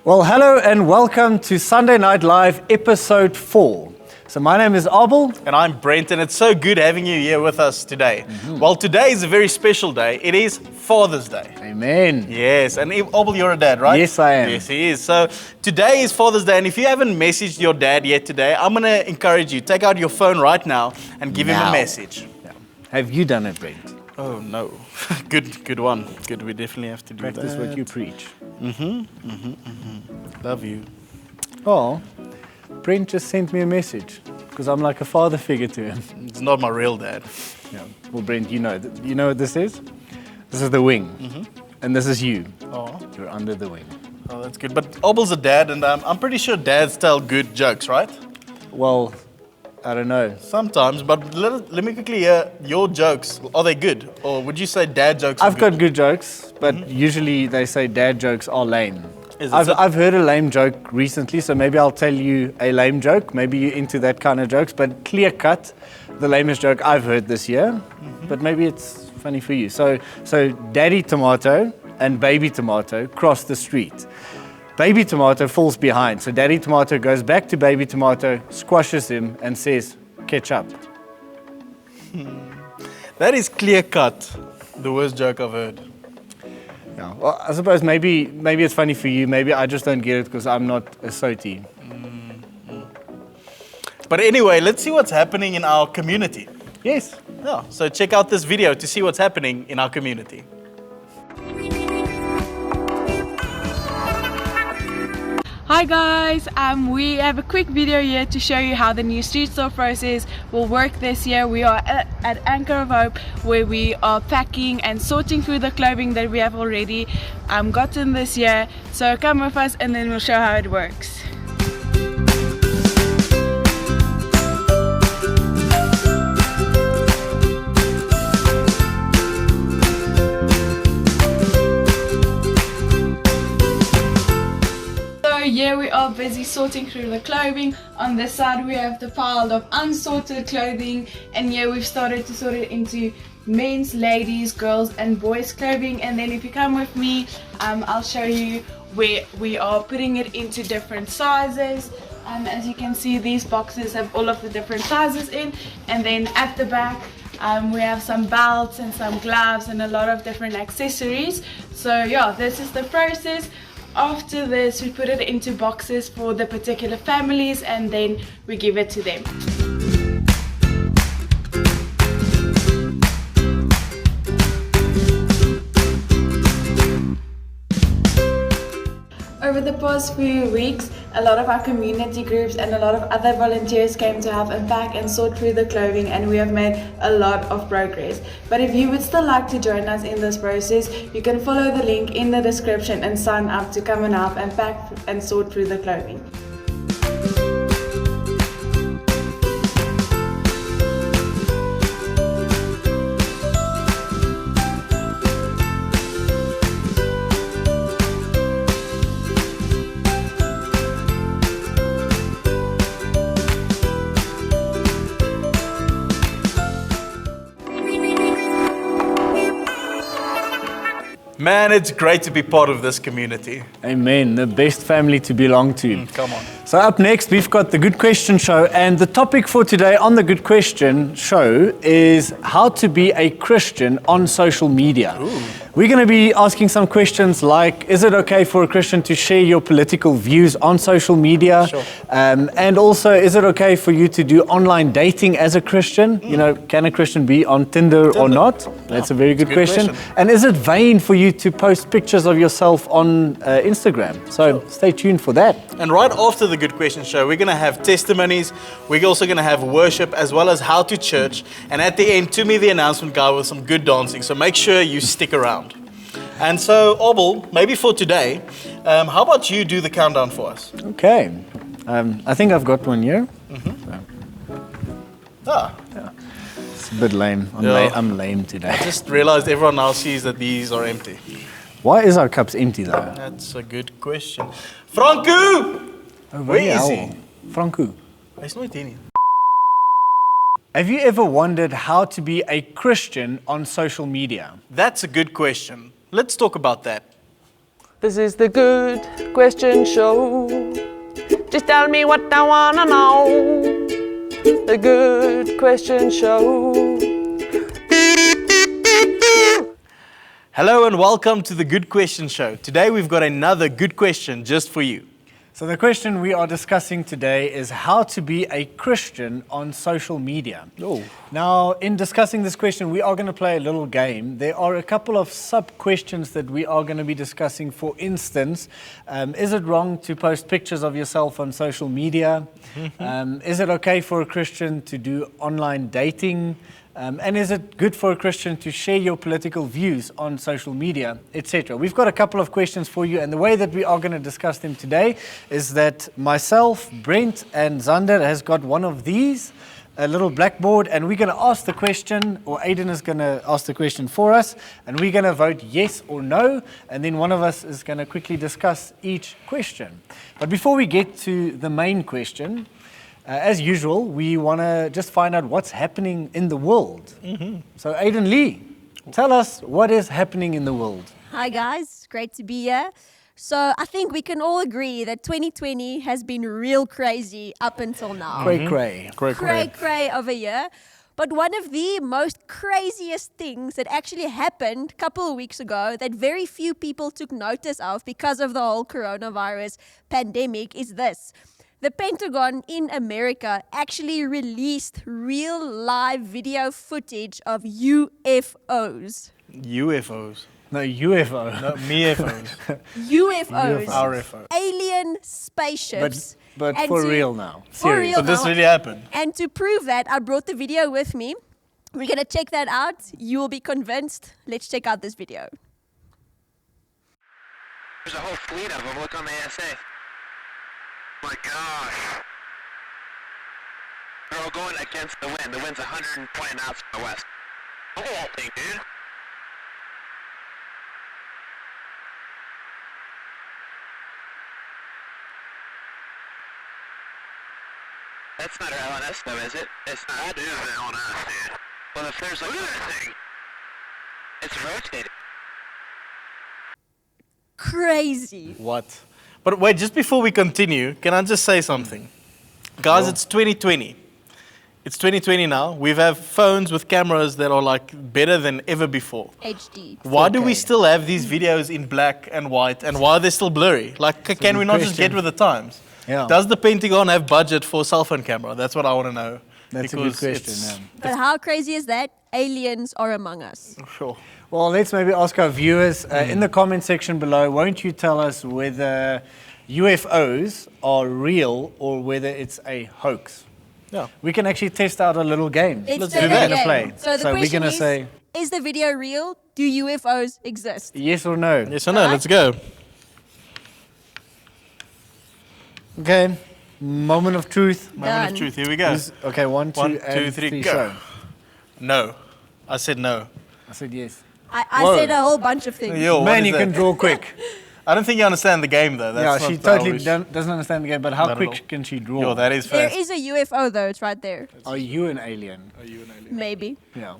Well, hello and welcome to Sunday Night Live, episode 4. So my name is Abel. And I'm Brent, and it's so good having you here with us today. Well, today is a very special day. It is Father's Day. Amen. Yes, and Abel, you're a dad, right? Yes, I am. Yes, he is. So today is Father's Day, and if you haven't messaged your dad yet today, I'm going to encourage you, take out your phone right now and give him a message. Yeah. Have you done it, Brent? Oh, no. Good one. Good, we definitely have to do Practice that. what you preach. Love you. Oh, Brent just sent me a message because I'm like a father figure to him. It's not my real dad. Yeah. Well, Brent, you know what this is? This is the wing. And this is you. Oh. You're under the wing. Oh, that's good. But Abel's a dad, and I'm pretty sure dads tell good jokes, right? Well, I don't know. Sometimes, but let me quickly hear your jokes. Are they good? Or would you say dad jokes are I've got good jokes, but usually they say dad jokes are lame. Is it I've heard a lame joke recently, so maybe I'll tell you a lame joke. Maybe you're into that kind of jokes, but clear cut, the lamest joke I've heard this year. But maybe it's funny for you. So Daddy Tomato and Baby Tomato cross the street. Baby Tomato falls behind, so Daddy Tomato goes back to Baby Tomato, squashes him, and says, "Ketchup." That is clear cut. The worst joke I've heard. Yeah. Well, I suppose maybe it's funny for you. Maybe I just don't get it because I'm not a Soti. But anyway, let's see what's happening in our community. Yes. Yeah, so check out this video to see what's happening in our community. Hi guys, we have a quick video here to show you how the new street store process will work this year. We are at Anchor of Hope, where we are packing and sorting through the clothing that we have already gotten this year. So come with us and then we'll show how it works. Here we are busy sorting through the clothing. On this side we have the pile of unsorted clothing, and here we've started to sort it into men's, ladies, girls and boys clothing. And then if you come with me, I'll show you where we are putting it into different sizes. As you can see, these boxes have all of the different sizes in, and then at the back we have some belts and some gloves and a lot of different accessories. So yeah, this is the process. After this, we put it into boxes for the particular families and then we give it to them. Over the past few weeks, a lot of our community groups and a lot of other volunteers came to help unpack and sort through the clothing, and we have made a lot of progress. But if you would still like to join us in this process, you can follow the link in the description and sign up to come and help unpack and sort through the clothing. Man, it's great to be part of this community. Amen. The best family to belong to. Come on. So up next, we've got the Good Question Show, and the topic for today on the Good Question Show is how to be a Christian on social media. Ooh. We're going to be asking some questions like, is it okay for a Christian to share your political views on social media? Sure. And also, is it okay for you to do online dating as a Christian? You know, can a Christian be on Tinder or not? That's a very good question. And is it vain for you to post pictures of yourself on Instagram? So stay tuned for that. And right after the Good Question Show, we're going to have testimonies. We're also going to have worship as well as how to church. And at the end, to me, the announcement guy with some good dancing. So make sure you stick around. And so, Abel, maybe for today, how about you do the countdown for us? Okay. I think I've got one here. Ah, Yeah. It's a bit lame. I'm lame today. I just realized everyone now sees that these are empty. Why is our cups empty though? That's a good question. Franco! Where is he? Franco. Hy's nooit hier nie. Have you ever wondered how to be a Christian on social media? That's a good question. Let's talk about that. This is the Good Question Show. Just tell me what I wanna know. The Good Question Show. Hello and welcome to the Good Question Show. Today we've got another good question just for you. So the question we are discussing today is how to be a Christian on social media. Oh. Now, in discussing this question, we are going to play a little game. There are a couple of sub-questions that we are going to be discussing. For instance, is it wrong to post pictures of yourself on social media? Is it okay for a Christian to do online dating? And is it good for a Christian to share your political views on social media, etc.? We've got a couple of questions for you, and the way that we are going to discuss them today is that myself, Brent, and Zander has got one of these, a little blackboard, and we're going to ask the question, or Aiden is going to ask the question for us, and we're going to vote yes or no, and then one of us is going to quickly discuss each question. But before we get to the main question, as usual, we want to just find out what's happening in the world. So, Aiden Lee, tell us what is happening in the world. Hi guys, great to be here. So I think we can all agree that 2020 has been real crazy up until now. Cray. Cray of a year. But one of the most craziest things that actually happened a couple of weeks ago that very few people took notice of because of the whole coronavirus pandemic is this. The Pentagon in America actually released real live video footage of UFOs. UFOs. No, UFO. No, MeFOs. UFOs. RFO. Alien spaceships. But And for to- real now. For Serious. real But this now. really happened. And to prove that, I brought the video with me. We're going to check that out. You will be convinced. Let's check out this video. There's a whole fleet of them. Look on the ASA. My gosh. They're all going against the wind. The wind's 120 knots from the west. Look at that thing, dude. That's not our LNS though, is it? It's not. That is the LNS, dude. Well, if there's like... Look at that thing. It's rotating. Crazy. What? But wait, just before we continue, can I just say something? Guys, it's 2020. It's 2020 now. We have phones with cameras that are like better than ever before. HD. Why do we 4K. still have these videos in black and white, and why are they still blurry? Like, can we good not just question. get with the times? Yeah. Does the Pentagon have budget for a cell phone camera? That's what I want to know. That's a good Because question. it's- Yeah. But how crazy is that? Aliens are among us. Sure. Well, let's maybe ask our viewers in the comment section below, won't you tell us whether UFOs are real or whether it's a hoax? Yeah. We can actually test out a little game. Let's do do that. that. We're gonna play. So the So we're question gonna is, say- is the video real? Do UFOs exist? Yes or no? Yes or no? Let's go. Okay. Moment of truth. Moment Done. of truth. Here we go. Okay, one, two, 1, 2, and 3, three, go. show. No. I said no. I said yes. I Whoa. said a whole bunch of things. Yo, what Man, is you that? can draw quick. I don't think you understand the game though. That's Yeah, she not how totally we- doesn't understand the game, but how Not at all. quick can she draw? Yo, that is There fast. is a UFO though, it's right there. Are you an alien? Maybe. Yeah.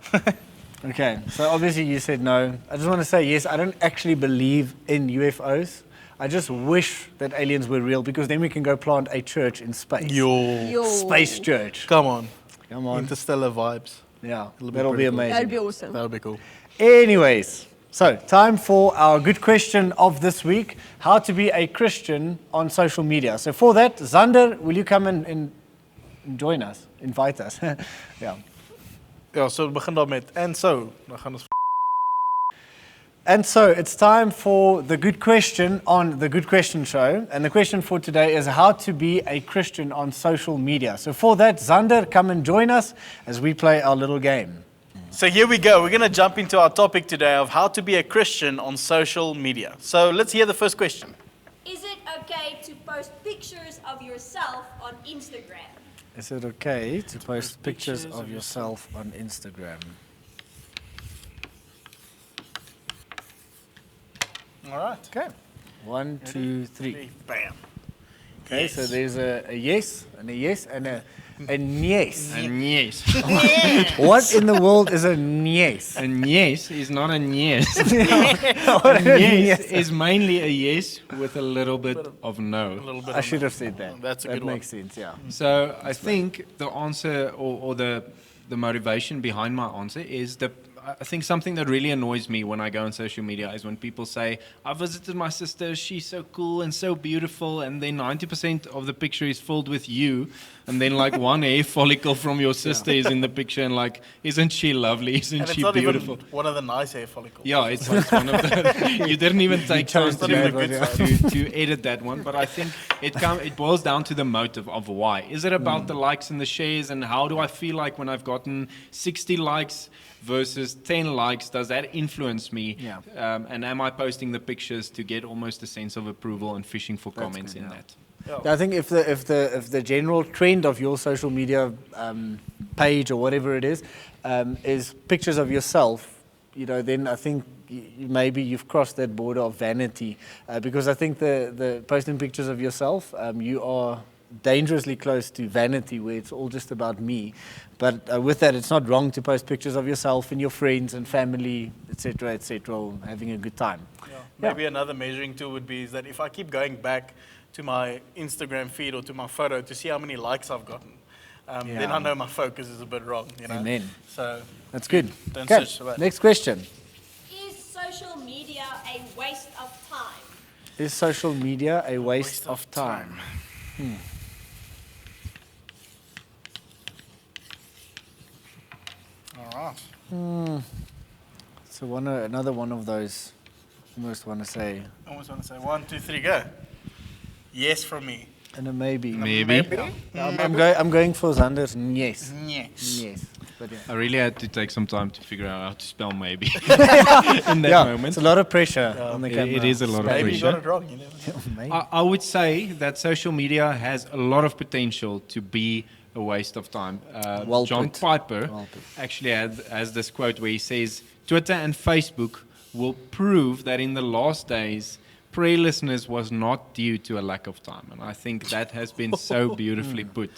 Okay, so obviously you said no. I just want to say yes, I don't actually believe in UFOs. I just wish that aliens were real because then we can go plant a church in space. Yo. Space church. Come on. Come on. Interstellar vibes. Yeah, It'll be that'll be pretty cool. amazing. That'd be awesome. That would be cool. Anyways, so time for our good question of this week, how to be a Christian on social media. So for that, Zander, will you come and join us, invite us? Yeah. Ja, so begin dan met en so. Dan gaan ons And so it's time for the good question on the Good Question Show. And the question for today is how to be a Christian on social media. So for that, Zander, come and join us as we play our little game. So here we go. We're going to jump into our topic today of how to be a Christian on social media. So let's hear the first question. Is it okay to post pictures of yourself on Instagram? Is it okay to post pictures of yourself on Instagram? All right. Okay. 1, 2, 3. Bam. Okay, so there's a yes and a yes and a yes. And yes. What in the world is a yes? And yes is not a yes. What And a yes is mainly a yes with a little bit of A no. little bit I of should have said that. That's a that good one. makes sense, yeah. So I think the answer or the motivation behind my answer is I think something that really annoys me when I go on social media is when people say, I visited my sister, she's so cool and so beautiful, and then 90% of the picture is filled with you, and then like one hair follicle from your sister is in the picture, and like, isn't she lovely, isn't And it's she not beautiful? even one of the nice hair follicles. Yeah, it's like one of the. You didn't even take time chose to, the bad one, yeah. to edit that one, but I think it boils down to the motive of why. Is it about the likes and the shares, and how do I feel like when I've gotten 60 likes versus 10 likes? Does that influence me? Yeah. And am I posting the pictures to get almost a sense of approval and fishing for comments good, in yeah. that? I think if the general trend of your social media page or whatever it is pictures of yourself, then I think maybe you've crossed that border of vanity, because I think the posting pictures of yourself, you are dangerously close to vanity, where it's all just about me. But with that, it's not wrong to post pictures of yourself and your friends and family, etc., or having a good time. Maybe another measuring tool would be is that if I keep going back to my Instagram feed or to my photo to see how many likes I've gotten, then I know my focus is a bit wrong. Amen. So That's good. Don't Okay, search for that. next question. Is social media a waste of time? Is social media a waste of time? all right. So another one of those, almost want to say, I almost want to say 1, 2, 3, go. Yes from me. and a maybe. Maybe. I'm going for Xander's yes. Yes. Yes. But yeah. I really had to take some time to figure out how to spell maybe in that moment. It's a lot of pressure on the camera. It is a lot of Maybe you pressure. got it wrong. You never know. Maybe. I would say that social media has a lot of potential to be a waste of time. Well John put. Piper Well put. actually has this quote where he says, Twitter and Facebook will prove that in the last days, prayerlessness was not due to a lack of time. And I think that has been so beautifully put.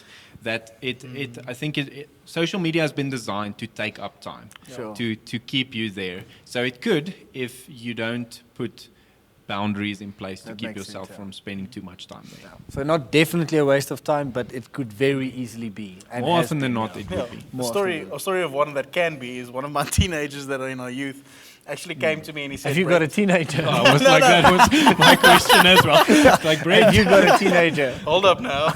That I think social media has been designed to take up time, Sure. to keep you there. So it could, if you don't put boundaries in place to That keep makes yourself sense, yeah. from spending too much time there. So not definitely a waste of time, but it could very easily be. And More has often than been, not, yeah. it would be. A More story of one that can be is one of my teenagers that are in our youth actually came to me and he said, Have you got a "Brent, teenager? I was like, that was my question as well. It's like, Brent, Have you got a teenager? Hold up now."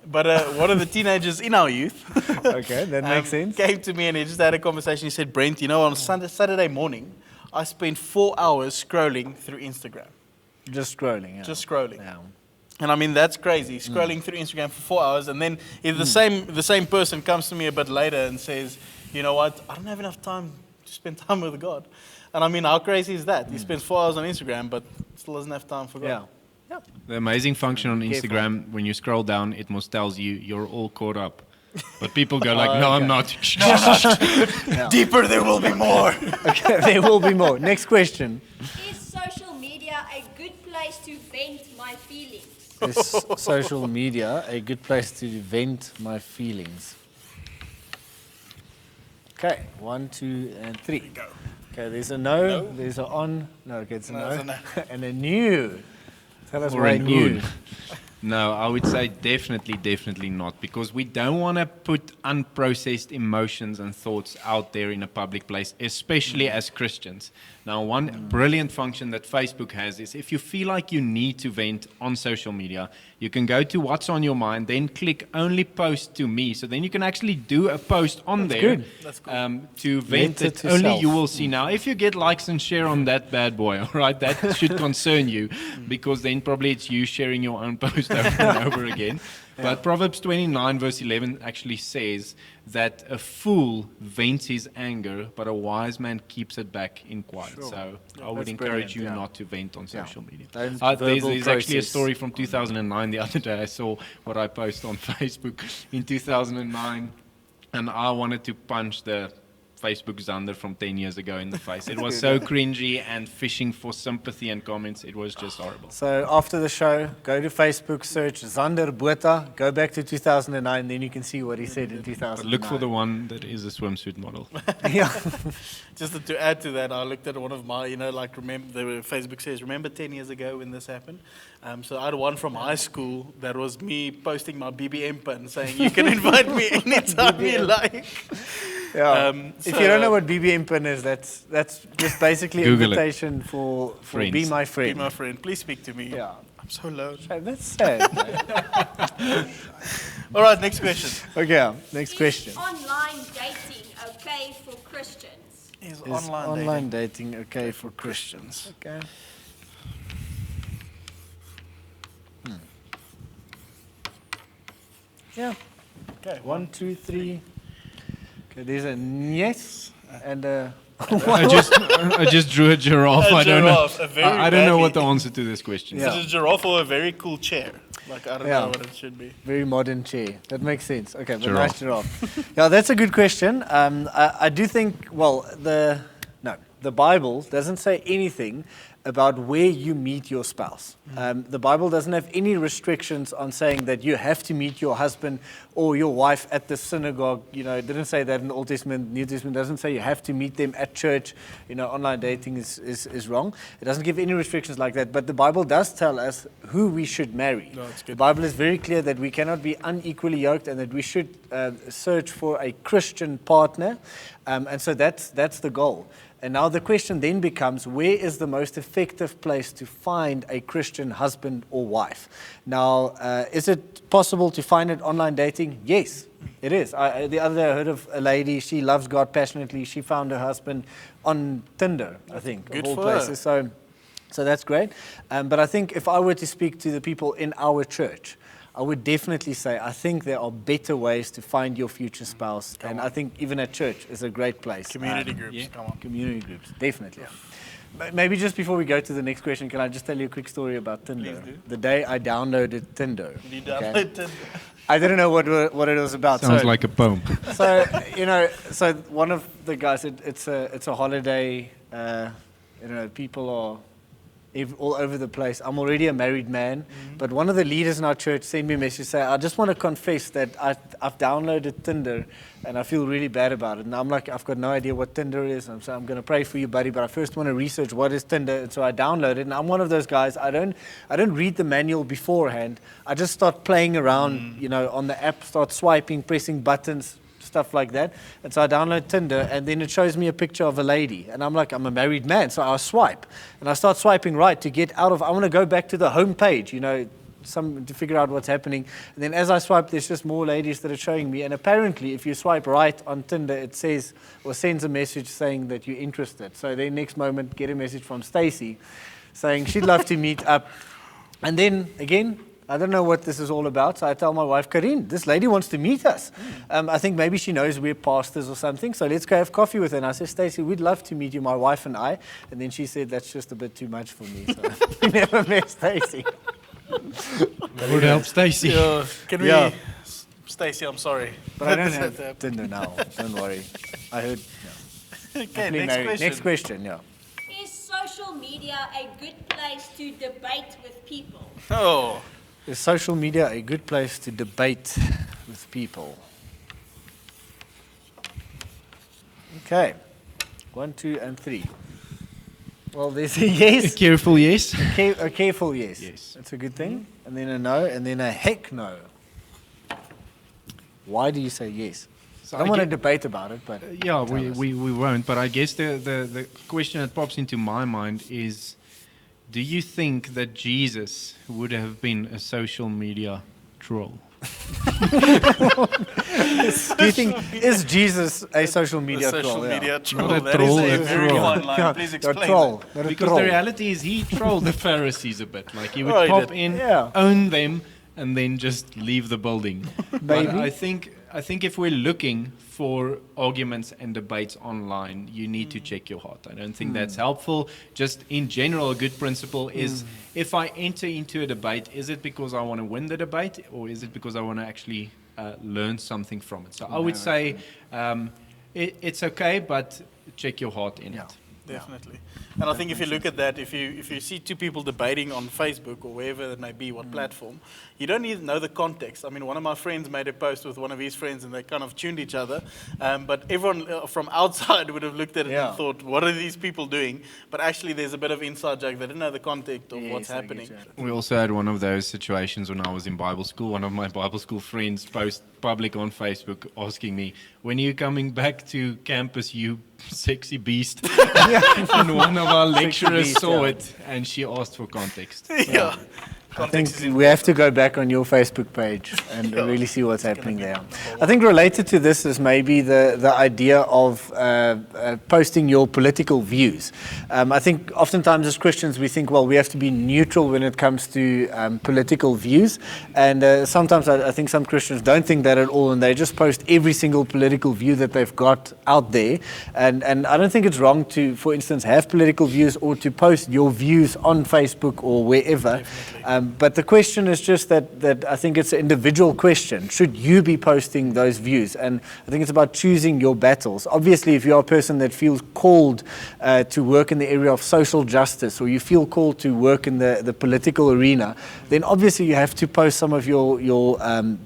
But one of the teenagers in our youth Okay, that makes sense. came to me and he just had a conversation. He said, "Brent, on Saturday morning, I spent 4 hours scrolling through Instagram. Just scrolling. Yeah. Just scrolling." Yeah. And I mean, that's crazy, scrolling through Instagram for 4 hours. And then if the same person comes to me a bit later and says, "You know what, I don't have enough time to spend time with God." And I mean, how crazy is that? He spends 4 hours on Instagram, but still doesn't have time for God. Yeah. the amazing function on Careful. Instagram, when you scroll down, it most tells you you're all caught up. But people go like, no, I'm not. Deeper, there will be more. Okay, there will be more. Next question. Is social media a good place to vent my feelings? Is social media a good place to vent my feelings? Okay, 1, 2, and 3. Go. Okay, there's a no, there's a on. No, okay, it's a No, no. it's a no. And a new. Tell us Or why an new. un. No, I would say definitely not, because we don't want to put unprocessed emotions and thoughts out there in a public place, especially as Christians. Now, one brilliant function that Facebook has is if you feel like you need to vent on social media, you can go to what's on your mind, then click only post to me. So then you can actually do a post on there good. That's cool. to vent Vent it that to only self. you will see. Now, if you get likes and share on that bad boy, all right, that should concern you, because then probably it's you sharing your own post over and over again. But Proverbs 29 verse 11 actually says that a fool vents his anger, but a wise man keeps it back in quiet. Sure. So I would That's encourage brilliant, you yeah. not to vent on social media. Don't There's verbal actually a process. story from 2009 the other day. I saw what I posted on Facebook in 2009, and I wanted to punch the Facebook Xander from 10 years ago in the face. It was so cringy and fishing for sympathy and comments. It was just horrible. So after the show, go to Facebook, search Xander Botha, go back to 2009, then you can see what he said in 2009. But look for the one that is a swimsuit model. Yeah. Just to add to that, I looked at one of my, remember, the Facebook says, remember 10 years ago when this happened? So I had one from high school that was me posting my BBM pin saying, you can invite me anytime you like. Yeah. If you don't know what BBM pin is, that's just basically an Google invitation for Friends. be my friend. Be my friend. Please speak to me. Yeah. I'm so low. That's sad. All right, next question. Okay, next question. Is online dating okay for Christians? Is Is online dating okay for Christians? Okay. Yeah. Okay, 1, 2, 3. Okay, there's a yes and a. I just drew a giraffe. A I don't know. giraffe, a very I don't know what the badly- answer to this question is. Yeah. Is it a giraffe or a very cool chair? Like, I don't Yeah. know what it should be. Very modern chair. That makes sense. Okay, but Giraffe. nice giraffe. Yeah, that's a good question. I do think, well, the Bible doesn't say anything about where you meet your spouse. The Bible doesn't have any restrictions on saying that you have to meet your husband or your wife at the synagogue. You know, it didn't say that in the Old Testament. New Testament doesn't say you have to meet them at church. You know, online dating is wrong. It doesn't give any restrictions like that. But the Bible does tell us who we should marry. No, it's good. The Bible is very clear that we cannot be unequally yoked and that we should search for a Christian partner. And so that's the goal. And now the question then becomes, where is the most effective place to find a Christian husband or wife? Now, is it possible to find it online dating? Yes, it is. The other day I heard of a lady, she loves God passionately. She found her husband on Tinder, I think, Good of all for her. places. So that's great. But I think if I were to speak to the people in our church, I would definitely say I think there are better ways to find your future spouse. And I think even at church is a great place. Community groups, come on. Community groups, definitely. Maybe just before we go to the next question, can I just tell you a quick story about Tinder? Please do. The day I downloaded Tinder. You okay, download Tinder. I didn't know what it was about. Sounds so, like a poem. so so one of the guys said it's a holiday. People are all over the place. I'm already a married man, but one of the leaders in our church sent me a message saying, I just want to confess that I've downloaded Tinder and I feel really bad about it. And I'm like, I've got no idea what Tinder is. And so I'm going to pray for you, buddy, but I first want to research what is Tinder. And so I downloaded it. And I'm one of those guys, I don't read the manual beforehand. I just start playing around, on the app, start swiping, pressing buttons, stuff like that. And so I download Tinder, and then it shows me a picture of a lady. And I'm like, I'm a married man, so I swipe. And I start swiping right to get out of, I want to go back to the home page, to figure out what's happening. And then as I swipe, there's just more ladies that are showing me. And apparently, if you swipe right on Tinder, it says, or sends a message saying that you're interested. So then next moment, get a message from Stacy saying she'd love to meet up. And then, again, I don't know what this is all about, so I tell my wife, Karine, this lady wants to meet us. I think maybe she knows we're pastors or something, so let's go have coffee with her. And I said, Stacey, we'd love to meet you, my wife and I. And then she said, that's just a bit too much for me, so we never met Stacey. Would help Stacy. Can we... Yeah. Stacey, I'm sorry. But I don't have Tinder now, don't worry. I heard. Okay, Next next question. Next question, yeah. Is social media a good place to debate with people? Oh, Is social media a good place to debate with people? Okay. 1, 2, and 3. Well, there's a yes. Careful, yes. A careful yes. Yes. That's a good thing. And then a no, and then a heck no. Why do you say yes? So I don't want to debate about it, but Yeah, tell us. we won't. But I guess the question that pops into my mind is, do you think that Jesus would have been a social media troll? Do you think, is Jesus a social media the social troll? Yeah. media troll. Not a That troll, is a a very troll. fine line. Yeah, Please a explain. troll, not a Because troll. the reality is he trolled the Pharisees a bit. Like he would Oh, he pop did. in, Yeah. own them, and then just leave the building. But Maybe. I think if we're looking for arguments and debates online, you need to check your heart. I don't think that's helpful. Just in general, a good principle is if I enter into a debate, is it because I want to win the debate, or is it because I want to actually learn something from it? So I would say it's okay, but check your heart in Yeah. it. Definitely. And I think if you look at that, if you see two people debating on Facebook or wherever it may be, what platform, you don't even know the context. I mean, one of my friends made a post with one of his friends and they kind of tuned each other. But everyone from outside would have looked at it Yeah. and thought, what are these people doing? But actually there's a bit of inside joke. They didn't know the context of what's Yes, I get happening. you. We also had one of those situations when I was in Bible school. One of my Bible school friends post public on Facebook asking me, when are you coming back to campus, you sexy beast? And one of our lecturers beast, saw yeah. it and she asked for context. Yeah. I Context think is we have to go back on your Facebook page and Yeah. really see what's happening there. I think related to this is maybe the idea of posting your political views. I think oftentimes as Christians we think, well, we have to be neutral when it comes to political views. And sometimes I think some Christians don't think that at all, and they just post every single political view that they've got out there. And I don't think it's wrong to, for instance, have political views or to post your views on Facebook or wherever. But the question is just that I think it's an individual question. Should you be posting those views? And I think it's about choosing your battles. Obviously, if you're a person that feels called to work in the area of social justice, or you feel called to work in the political arena, then obviously you have to post some of your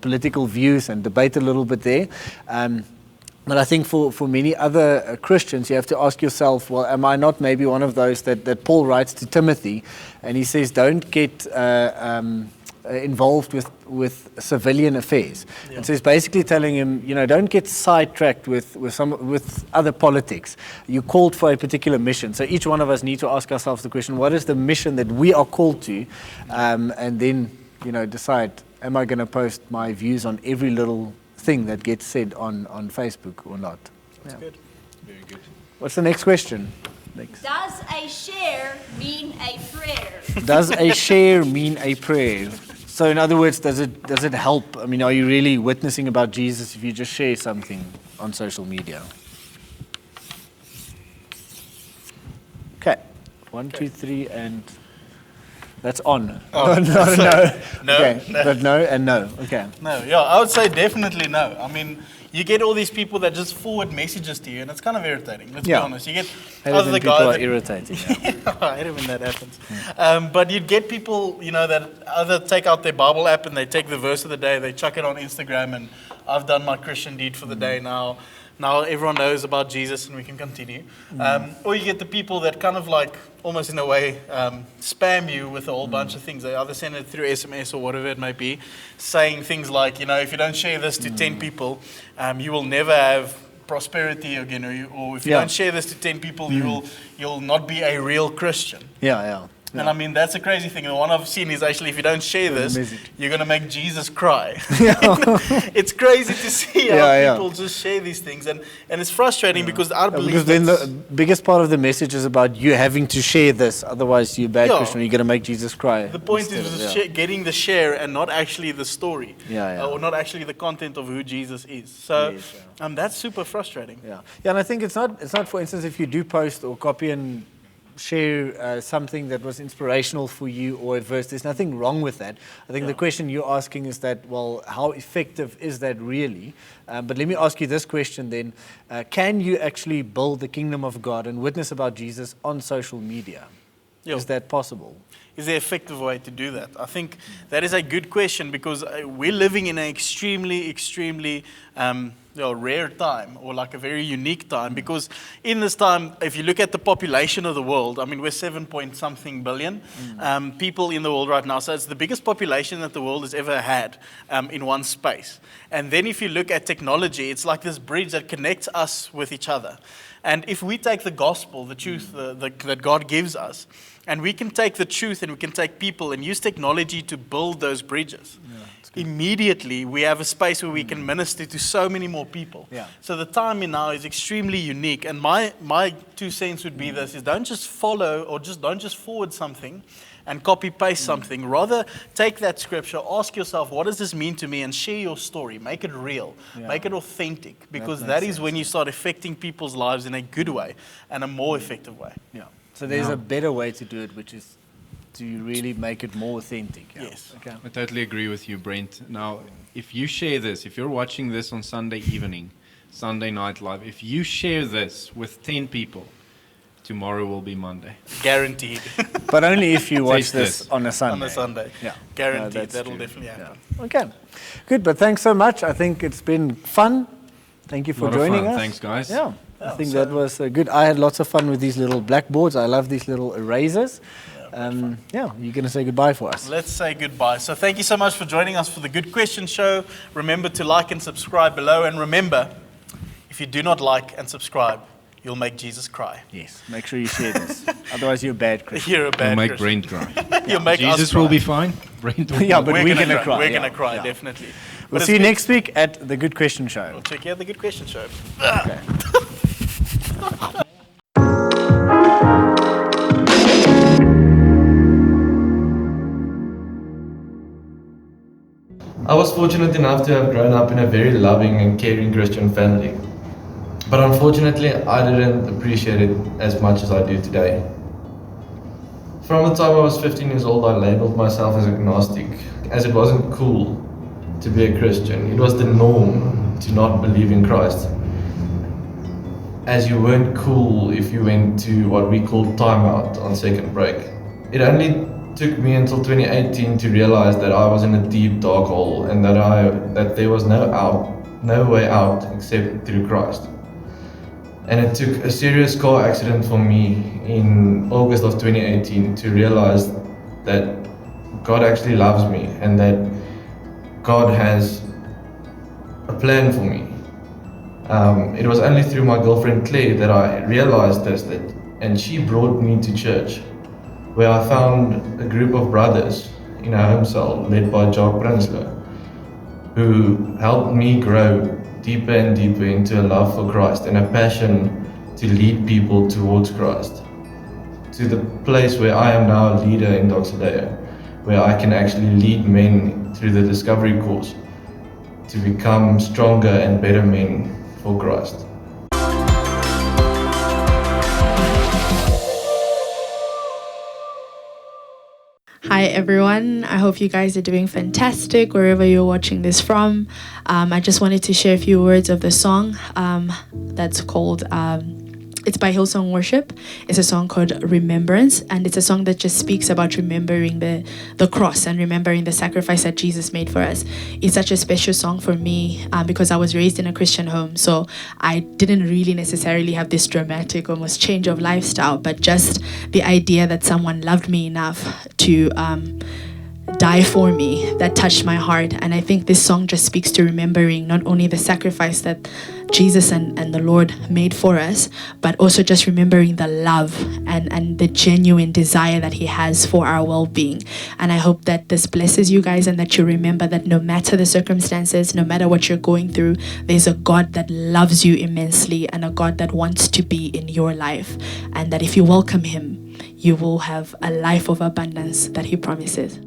political views and debate a little bit there. But I think for many other Christians, you have to ask yourself, well, am I not maybe one of those that Paul writes to Timothy, and he says, don't get involved with civilian affairs. Yeah. And so he's basically telling him, don't get sidetracked with other politics. You called for a particular mission. So each one of us need to ask ourselves the question, what is the mission that we are called to? And then, decide, am I going to post my views on every little thing that gets said on Facebook or not? That's good. Very good. What's the next question? Next. Does a share mean a prayer? Does a share mean a prayer? So in other words, does it help? I mean, are you really witnessing about Jesus if you just share something on social media? Okay. 1, 2, 3, and that's on. Oh, no. No, Okay. no. But no and no. Okay. No, yeah, I would say definitely no. I mean, you get all these people that just forward messages to you, and it's kind of irritating. Let's be Yeah. honest. You get Hate it other when people guy are that, irritating. I hate it when that happens. But you'd get people, that either take out their Bible app and they take the verse of the day, they chuck it on Instagram, and I've done my Christian deed for the day now. Now everyone knows about Jesus and we can continue. Or you get the people that kind of like, almost in a way, spam you with a whole bunch of things. They either send it through SMS or whatever it may be, saying things like, if you don't share this to 10 people, you will never have prosperity again. Or if you Yeah. don't share this to 10 people, you'll not be a real Christian. Yeah. And I mean, that's a crazy thing. The one I've seen is actually, if you don't share this, message. you're going to make Jesus cry. It's crazy to see how Yeah. people just share these things. And it's frustrating because I believe Because then that's- the biggest part of the message is about you having to share this. Otherwise, you're a bad Yeah. Christian. You're going to make Jesus cry. the point instead is of- just getting the share and not actually the story. Yeah. Or not actually the content of who Jesus is. So Yes, that's super frustrating. Yeah, and I think it's not. For instance, if you do post or copy and share something that was inspirational for you or a verse, there's nothing wrong with that. I think the question you're asking is that, well, how effective is that really? But let me ask you this question then: can you actually build the kingdom of God and witness about Jesus on social media? Yeah. Is that possible? Is there an effective way to do that? I think that is a good question because we're living in an extremely rare time, or like a very unique time, because in this time, if you look at the population of the world, I mean, we're 7 point something billion people in the world right now. So it's the biggest population that the world has ever had in one space. And then if you look at technology, it's like this bridge that connects us with each other. And if we take the gospel, the truth that God gives us, and we can take the truth and we can take people and use technology to build those bridges, immediately we have a space where we can minister to so many more people. Yeah. So the time now is extremely unique. And my 2 cents would be this, is don't just follow or don't just forward something and copy paste something. Rather take that scripture, ask yourself, what does this mean to me? And share your story. Make it real. Yeah. Make it authentic. Because makes that is sense, when you start affecting people's lives in a good way and a more effective way. Yeah. So there's a better way to do it, which is to really make it more authentic. Yeah. Yes. Okay. I totally agree with you, Brent. Now, if you share this, if you're watching this on Sunday evening, Sunday Night Live. If you share this with 10 people, tomorrow will be Monday. Guaranteed. But only if you watch Taste this this. on a Sunday. On a Sunday. Yeah. Guaranteed. that's That'll true. definitely happen. Yeah. Okay. Good, but thanks so much. I think it's been fun. Thank you for Lot of joining fun. us. Thanks, guys. Yeah. I think that was good. I had lots of fun with these little blackboards. I love these little erasers. You're going to say goodbye for us. Let's say goodbye. So thank you so much for joining us for the Good Question Show. Remember to like and subscribe below. And remember, if you do not like and subscribe, you'll make Jesus cry. Yes, make sure you share this. Otherwise, you're a bad Christian. You're a bad You'll make Christian. Brent cry. You'll make us Jesus cry. will be fine. Brent will Yeah, be but we're going to cry. We're yeah. going to cry, Yeah. definitely. We'll But see you it's next week at the Good Question Show. We'll check out the Good Question Show. Okay. I was fortunate enough to have grown up in a very loving and caring Christian family. But unfortunately, I didn't appreciate it as much as I do today. From the time I was 15 years old, I labeled myself as agnostic, as it wasn't cool to be a Christian. It was the norm to not believe in Christ. As you weren't cool if you went to what we call timeout on second break. It only took me until 2018 to realize that I was in a deep dark hole and that there was no way out except through Christ. And it took a serious car accident for me in August of 2018 to realize that God actually loves me and that God has a plan for me. It was only through my girlfriend Claire that I realized this, and she brought me to church, where I found a group of brothers in our home cell led by Jock Prinsloo, who helped me grow deeper and deeper into a love for Christ and a passion to lead people towards Christ, to the place where I am now a leader in Doxa Deo, where I can actually lead men through the discovery course to become stronger and better men for Christ. Hi everyone, I hope you guys are doing fantastic wherever you're watching this from. I just wanted to share a few words of the song that's called, it's by Hillsong Worship. It's a song called Remembrance, and it's a song that just speaks about remembering the cross and remembering the sacrifice that Jesus made for us. It's such a special song for me because I was raised in a Christian home, so I didn't really necessarily have this dramatic almost change of lifestyle, but just the idea that someone loved me enough to die for me, that touched my heart. And I think this song just speaks to remembering not only the sacrifice that Jesus and the Lord made for us, but also just remembering the love and the genuine desire that he has for our well-being. And I hope that this blesses you guys and that you remember that no matter the circumstances, no matter what you're going through, there's a God that loves you immensely and a God that wants to be in your life. And that if you welcome him, you will have a life of abundance that he promises.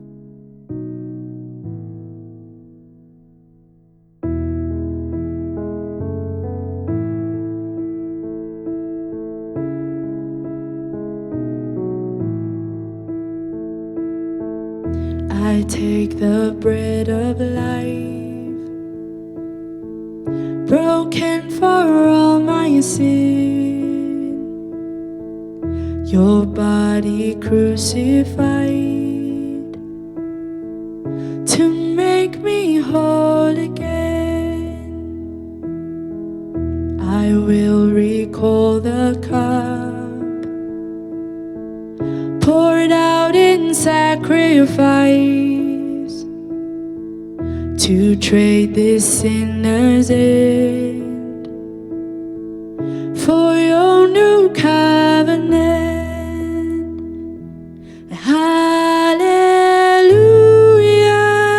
I take the bread of life, broken for all my sin, your body crucified to make me whole again. I will recall the cup poured out in sacrifice to trade this sinner's end for your new covenant.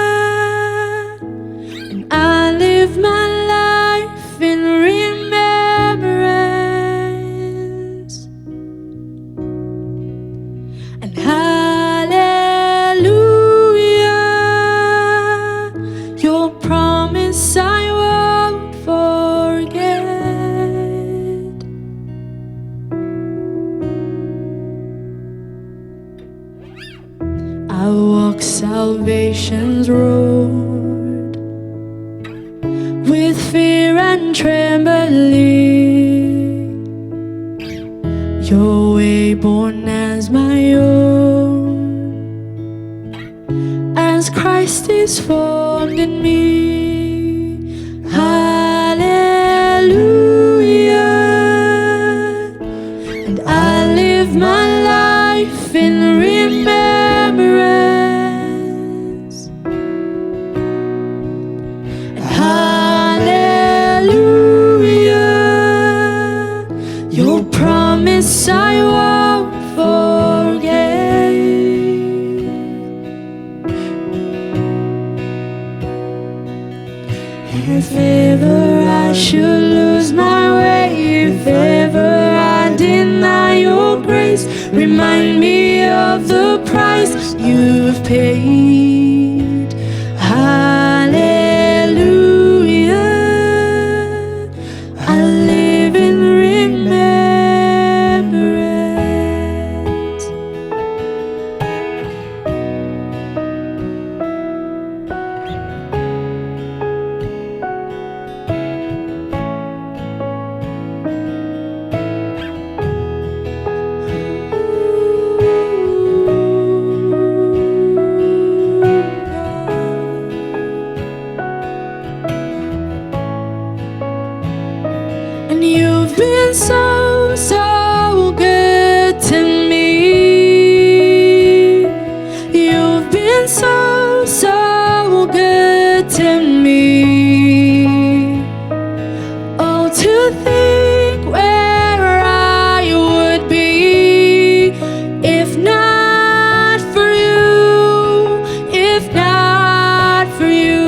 Hallelujah. And I live my life in remembrance. And hallelujah, your promise I won't forget. I walk salvation's road with fear and trembling. Your way born as my own, as Christ is formed in me. Hallelujah. And I live my life in remembrance. And hallelujah, your promise I won't forget. If ever I should lose my way, if ever I deny your grace, remind me of the price you've paid. Hallelujah, I live in remembrance. And you've been so, so good to me. You've been so, so good to me. Oh, to think where I would be if not for you, if not for you.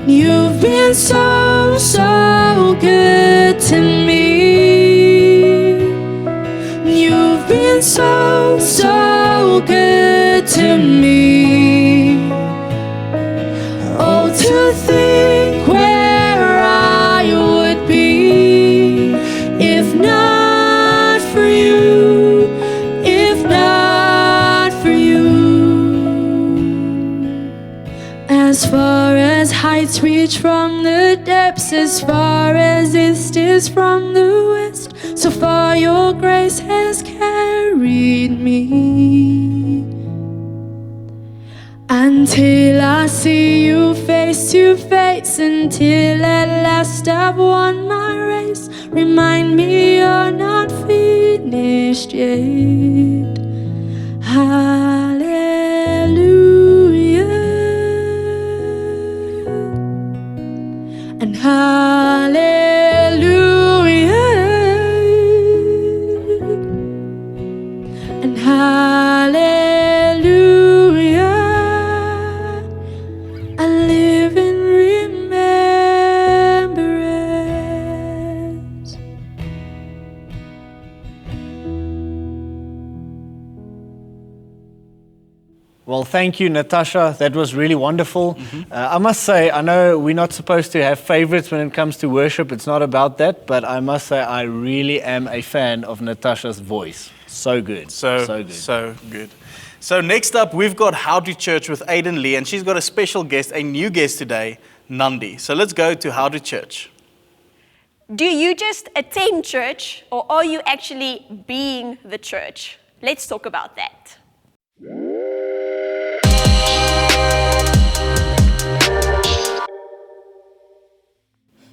You've been so, so good to me. You've been so, so good to me. Oh, to think where I would be if not for you, if not for you. As far as heights reach from the depths, as far as east is from the west, so far your grace has carried me. Until I see you face to face, until at last I've won my race, remind me you're not finished yet. Hallelujah. And hallelujah. And hallelujah, I live in remembrance. Well, thank you, Natasha. That was really wonderful. I must say, I know we're not supposed to have favorites when it comes to worship. It's not about that. But I must say, I really am a fan of Natasha's voice. So good. So good. So good. So next up, we've got How to Church with Aidan Lee, and she's got a special guest, a new guest today, Nandi. So let's go to How to Church. Do you just attend church, or are you actually being the church? Let's talk about that.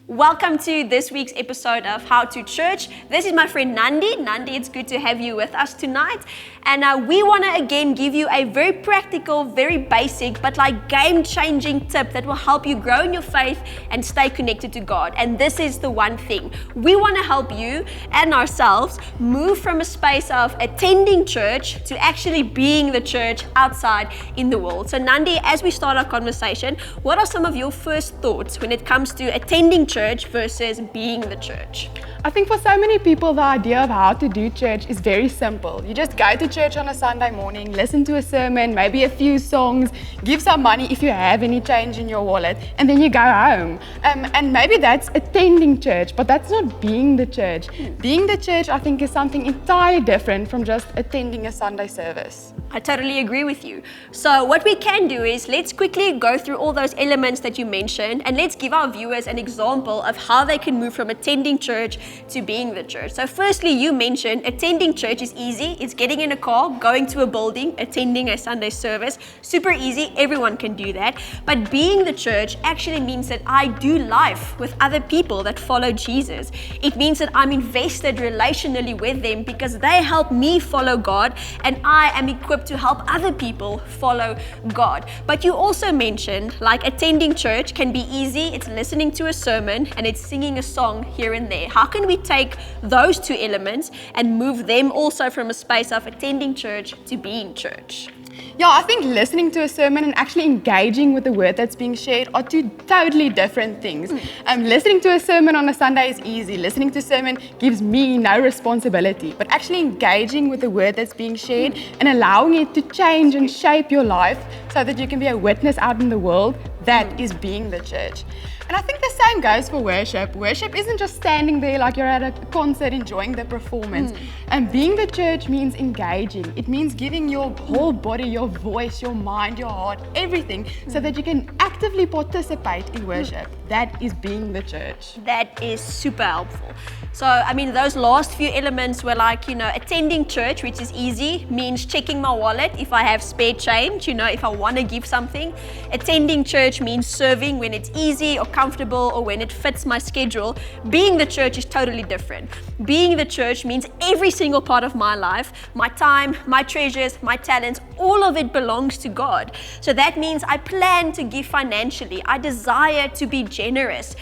Welcome to this week's episode of How to Church. This is my friend Nandi. Nandi, it's good to have you with us tonight. And we want to again give you a very practical, very basic, but like game-changing tip that will help you grow in your faith and stay connected to God. And this is the one thing. We want to help you and ourselves move from a space of attending church to actually being the church outside in the world. So Nandi, as we start our conversation, what are some of your first thoughts when it comes to attending church church versus being the church? I think for so many people, the idea of how to do church is very simple. You just go to church on a Sunday morning, listen to a sermon, maybe a few songs, give some money if you have any change in your wallet, and then you go home. And maybe that's attending church, but that's not being the church. Being the church, I think, is something entirely different from just attending a Sunday service. I totally agree with you. So what we can do is let's quickly go through all those elements that you mentioned, and let's give our viewers an example of how they can move from attending church to being the church. So firstly, you mentioned attending church is easy. It's getting in a car, going to a building, attending a Sunday service. Super easy. Everyone can do that. But being the church actually means that I do life with other people that follow Jesus. It means that I'm invested relationally with them because they help me follow God, and I am equipped to help other people follow God. But you also mentioned like attending church can be easy. It's listening to a sermon and it's singing a song here and there. How can we take those two elements and move them also from a space of attending church to being church? Yeah, I think listening to a sermon and actually engaging with the word that's being shared are two totally different things. Listening to a sermon on a Sunday is easy. Listening to a sermon gives me no responsibility. But actually engaging with the word that's being shared and allowing it to change and shape your life so that you can be a witness out in the world, that is being the church. And I think the same goes for worship. Worship isn't just standing there like you're at a concert enjoying the performance. And being the church means engaging. It means giving your whole body, your voice, your mind, your heart, everything, so that you can actively participate in worship. That is being the church. That is super helpful. So, I mean, those last few elements were like, attending church, which is easy, means checking my wallet if I have spare change, if I want to give something. Attending church means serving when it's easy or comfortable or when it fits my schedule. Being the church is totally different. Being the church means every single part of my life, my time, my treasures, my talents, all of it belongs to God. So that means I plan to give financially. I desire to be generous.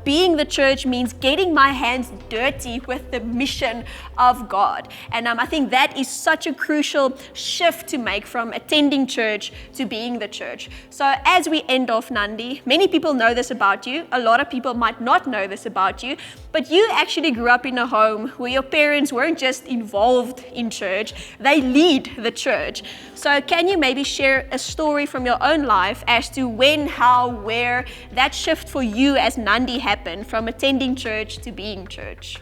Being the church means getting my hands dirty with the mission of God. And I think that is such a crucial shift to make from attending church to being the church. So as we end off, Nandi, many people know this about you. A lot of people might not know this about you, but you actually grew up in a home where your parents weren't just involved in church, they lead the church. So can you maybe share a story from your own life as to when, how, where that shift for you as Nandi happened from attending church to being church?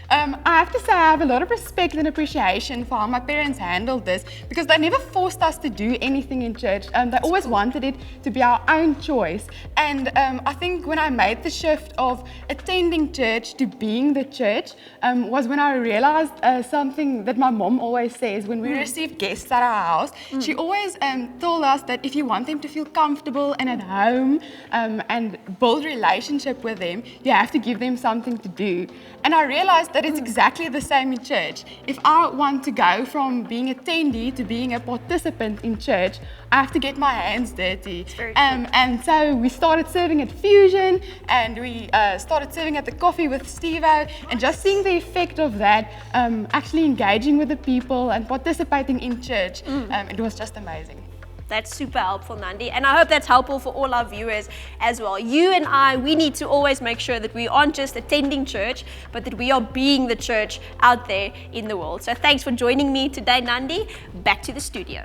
I have to say I have a lot of respect and appreciation for how my parents handled this, because they never forced us to do anything in church. They always wanted it to be our own choice. And I think when I made the shift of attending church to being the church was when I realized something that my mom always says when we receive guests at our house. She always told us that if you want them to feel comfortable and at home and build a relationship with them, you have to give them something to do. And I realized that it's exactly the same in church. If I want to go from being attendee to being a participant in church, I have to get my hands dirty. And so we started serving at Fusion, and we started serving at the coffee with Steve-O, and just seeing the effect of that, actually engaging with the people and participating in church, it was just amazing. That's super helpful, Nandi. And I hope that's helpful for all our viewers as well. You and I, we need to always make sure that we aren't just attending church, but that we are being the church out there in the world. So thanks for joining me today, Nandi. Back to the studio.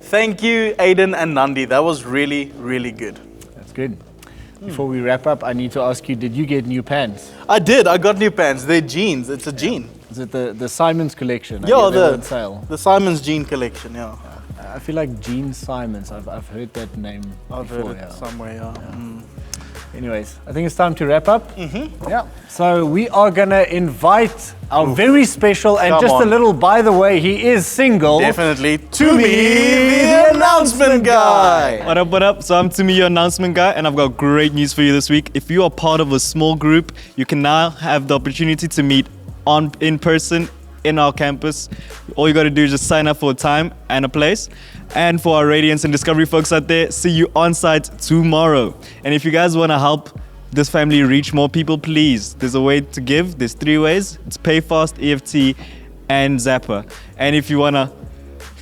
Thank you, Aiden and Nandi. That was really, really good. That's good. Before we wrap up, I need to ask you, did you get new pants? I did. I got new pants. They're jeans. It's a jean. Is it the Simon's collection? Yeah, on sale. The Simon's jean collection, yeah. I feel like Jean Simons. I've heard that name I've before, heard it somewhere, yeah. Anyways, I think it's time to wrap up. Yeah. So we are gonna invite our very special and just a little, by the way, he is single. Definitely. To me, the announcement guy. What up, what up? So I'm Tumi, your announcement guy, and I've got great news for you this week. If you are part of a small group, you can now have the opportunity to meet in person in our campus. All you got to do is just sign up for a time and a place. And for our Radiance and Discovery folks out there, see you on site tomorrow. And if you guys want to help this family reach more people, please, there's a way to give. There's 3 ways. It's PayFast, EFT, and Zapper. And if you want to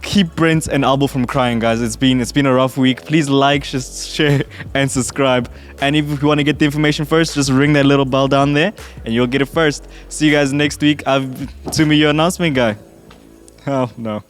keep Brent and Albo from crying, guys. It's been a rough week. Please like, share, and subscribe. And if you want to get the information first, just ring that little bell down there, and you'll get it first. See you guys next week. To me, your announcement guy. Oh no.